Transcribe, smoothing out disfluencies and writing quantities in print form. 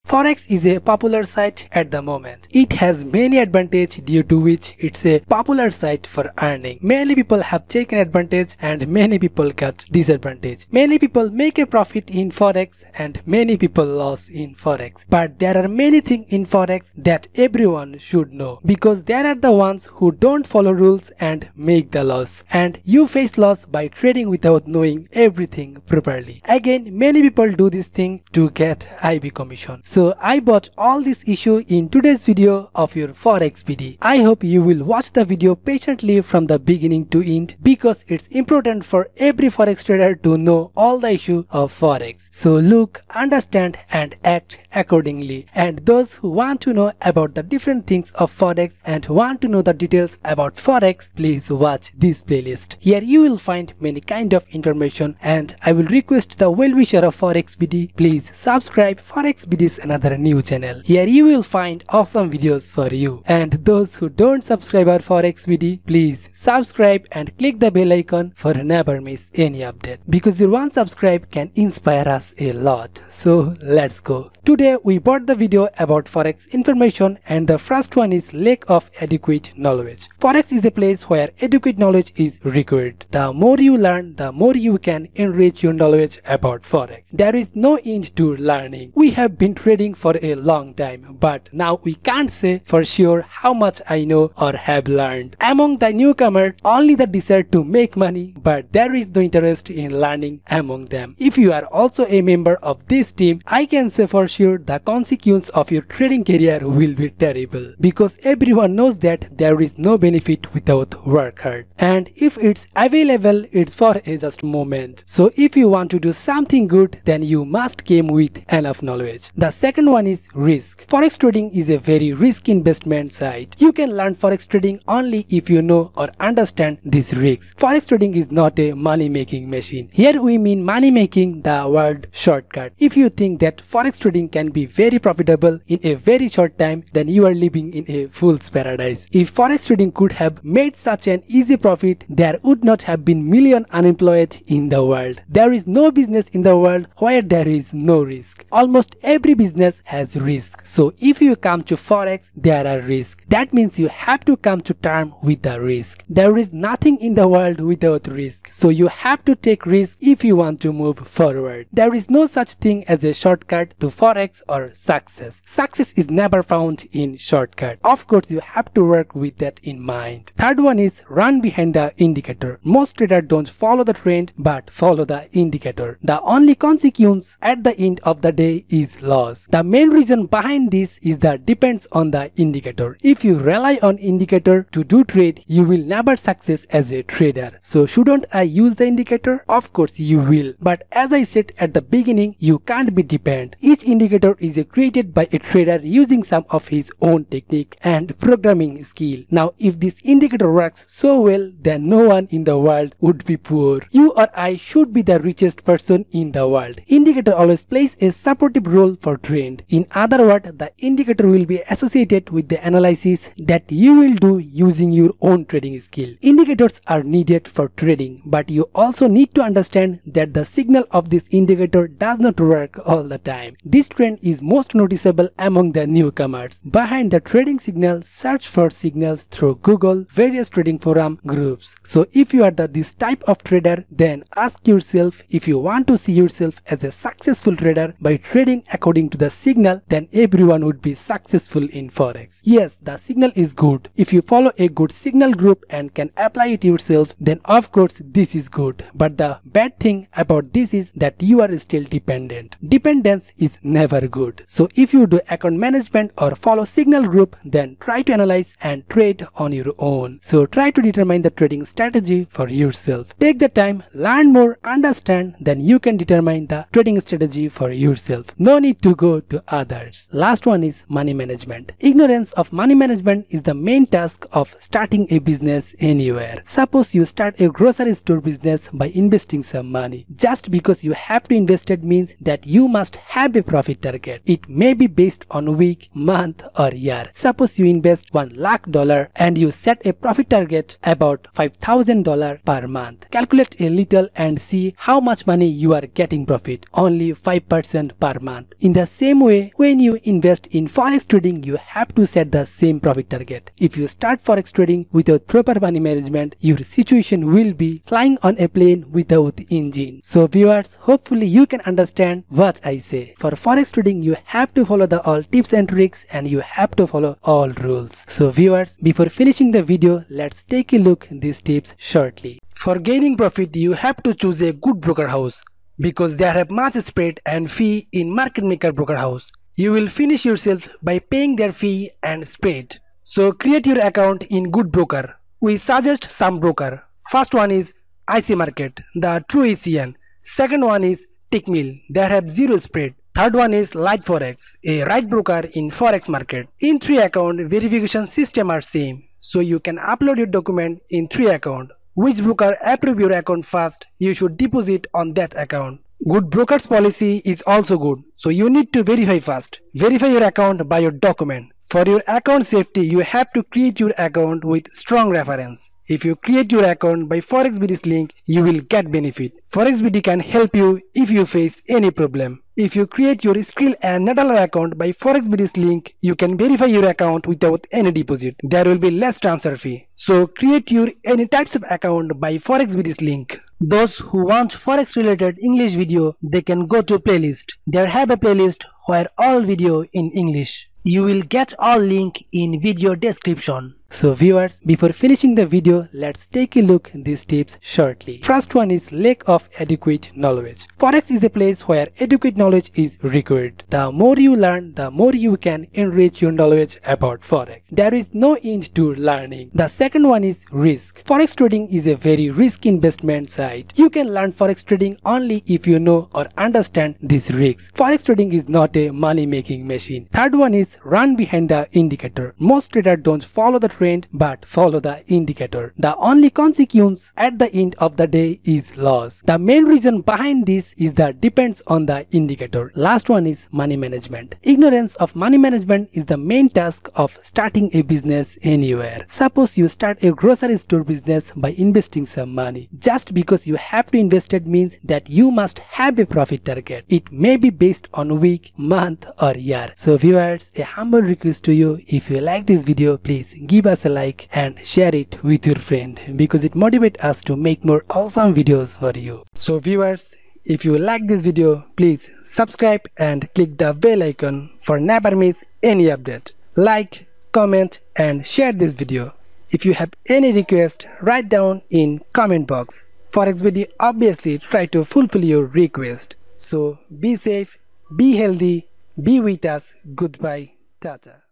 Forex is a popular site at the moment. It has many advantages due to which it's a popular site for earning. Many people have taken advantage and many people got disadvantage. Many people make a profit in Forex and many people lose in Forex. But there are many things in Forex that everyone should know, because there are the ones who don't follow rules and make the loss. And you face loss by trading without knowing everything properly. Again, many people do this thing to get IB commission. So I brought all this issue in today's video of your FOREX BD. I hope you will watch the video patiently from the beginning to end, because it's important for every Forex trader to know all the issue of Forex. So look, understand and act accordingly. And those who want to know about the different things of Forex and want to know the details about Forex, please watch this playlist. Here you will find many kind of information, and I will request the well-wisher of FOREX BD, please subscribe FOREX BD's another new channel. Here you will find awesome videos for you. And those who don't subscribe our FOREX BD, please subscribe and click the bell icon for never miss any update, because your one subscribe can inspire us a lot. So let's go. Today we brought the video about Forex information, and the first one is lack of adequate knowledge. Forex is a place where adequate knowledge is required. The more you learn, the more you can enrich your knowledge about Forex. There is no end to learning. We have been trading for a long time, but now we can't say for sure how much I know or have learned. Among the newcomers, only the desire to make money, but there is no interest in learning among them. If you are also a member of this team, I can say for sure the consequence of your trading career will be terrible, because everyone knows that there is no benefit without work hard, and if it's available, it's for a just moment. So if you want to do something good, then you must come with enough knowledge. The second one is risk. Forex trading is a very risky investment site. You can learn Forex trading only if you know or understand these risks. Forex trading is not a money making machine. Here we mean money making the word shortcut. If you think that Forex trading can be very profitable in a very short time, then you are living in a fool's paradise. If Forex trading could have made such an easy profit, there would not have been million unemployed in the world. There is no business in the world where there is no risk. Almost every business has risk. So if you come to Forex, there are risks. That means you have to come to terms with the risk. There is nothing in the world without risk. So you have to take risk if you want to move forward. There is no such thing as a shortcut to Forex or success. Success is never found in shortcut. Of course, you have to work with that in mind. Third one is run behind the indicator. Most traders don't follow the trend but follow the indicator. The only consequence at the end of the day is loss. The main reason behind this is that depends on the indicator. If you rely on indicator to do trade, you will never success as a trader. So shouldn't I use the indicator? Of course you will. But as I said at the beginning, you can't be dependent. Each indicator is created by a trader using some of his own technique and programming skill. Now if this indicator works so well, then no one in the world would be poor. You or I should be the richest person in the world. Indicator always plays a supportive role for trend. In other words, the indicator will be associated with the analysis that you will do using your own trading skill. Indicators are needed for trading, but you also need to understand that the signal of this indicator does not work all the time. This trend is most noticeable among the newcomers. Behind the trading signal, search for signals through Google, various trading forum groups. So if you are this type of trader, then ask yourself, if you want to see yourself as a successful trader by trading according to the signal, then everyone would be successful in Forex. Yes, the signal is good. If you follow a good signal group and can apply it yourself, then of course this is good. But the bad thing about this is that you are still dependent. Dependence is never good. So if you do account management or follow signal group, then try to analyze and trade on your own. So try to determine the trading strategy for yourself. Take the time, learn more, understand, then you can determine the trading strategy for yourself. No need to go to others. Last one is money management. Ignorance of money management is the main task of starting a business anywhere. Suppose you start a grocery store business by investing some money. Just because you have to invest it means that you must have a profit target. It may be based on week, month or year. Suppose you invest $1 lakh and you set a profit target about $5,000 per month. Calculate a little and see how much money you are getting profit. Only 5% per month. In the same way, when you invest in forex trading, you have to set the same profit target. If you start forex trading without proper money management, your situation will be flying on a plane without engine. So viewers, hopefully you can understand what I say. For forex trading, you have to follow the all tips and tricks, and you have to follow all rules. So viewers, before finishing the video, let's take a look at these tips shortly. For gaining profit, you have to choose a good broker house, because they have much spread and fee in market maker broker house. You will finish yourself by paying their fee and spread. So create your account in good broker. We suggest some broker. First one is IC Market, the true ECN. Second one is Tickmill, they have zero spread. Third one is Light Forex, a right broker in forex market. In 3 account, verification system are same, so you can upload your document in 3 account. Which broker approve your account first, you should deposit on that account. Good broker's policy is also good, so you need to verify first. Verify your account by your document. For your account safety, you have to create your account with strong reference. If you create your account by FOREX BD's link, you will get benefit. FOREX BD can help you if you face any problem. If you create your skill and $1 account by FOREX BD's link, you can verify your account without any deposit. There will be less transfer fee. So create your any types of account by FOREX BD's link. Those who want forex related English video, they can go to playlist. There have a playlist where all video in English. You will get all link in video description. So viewers, before finishing the video, let's take a look at these tips shortly. First one is lack of adequate knowledge. Forex is a place where adequate knowledge is required. The more you learn, the more you can enrich your knowledge about forex. There is no end to learning. The second one is risk. Forex trading is a very risky investment side. You can learn forex trading only if you know or understand these risks. Forex trading is not a money making machine. Third one is run behind the indicator. Most traders don't follow the trend but follow the indicator. The only consequence at the end of the day is loss. The main reason behind this is that depends on the indicator. Last one is money management. Ignorance of money management is the main task of starting a business anywhere. Suppose you start a grocery store business by investing some money. Just because you have to invest it means that you must have a profit target. It may be based on week, month or year. So viewers, a humble request to you, if you like this video, please give us a like and share it with your friend, because it motivates us to make more awesome videos for you. So viewers, if you like this video, please subscribe and click the bell icon for never miss any update. Like, comment and share this video. If you have any request, write down in comment box. FOREX BD obviously try to fulfill your request. So be safe, be healthy, be with us. Goodbye. Tata.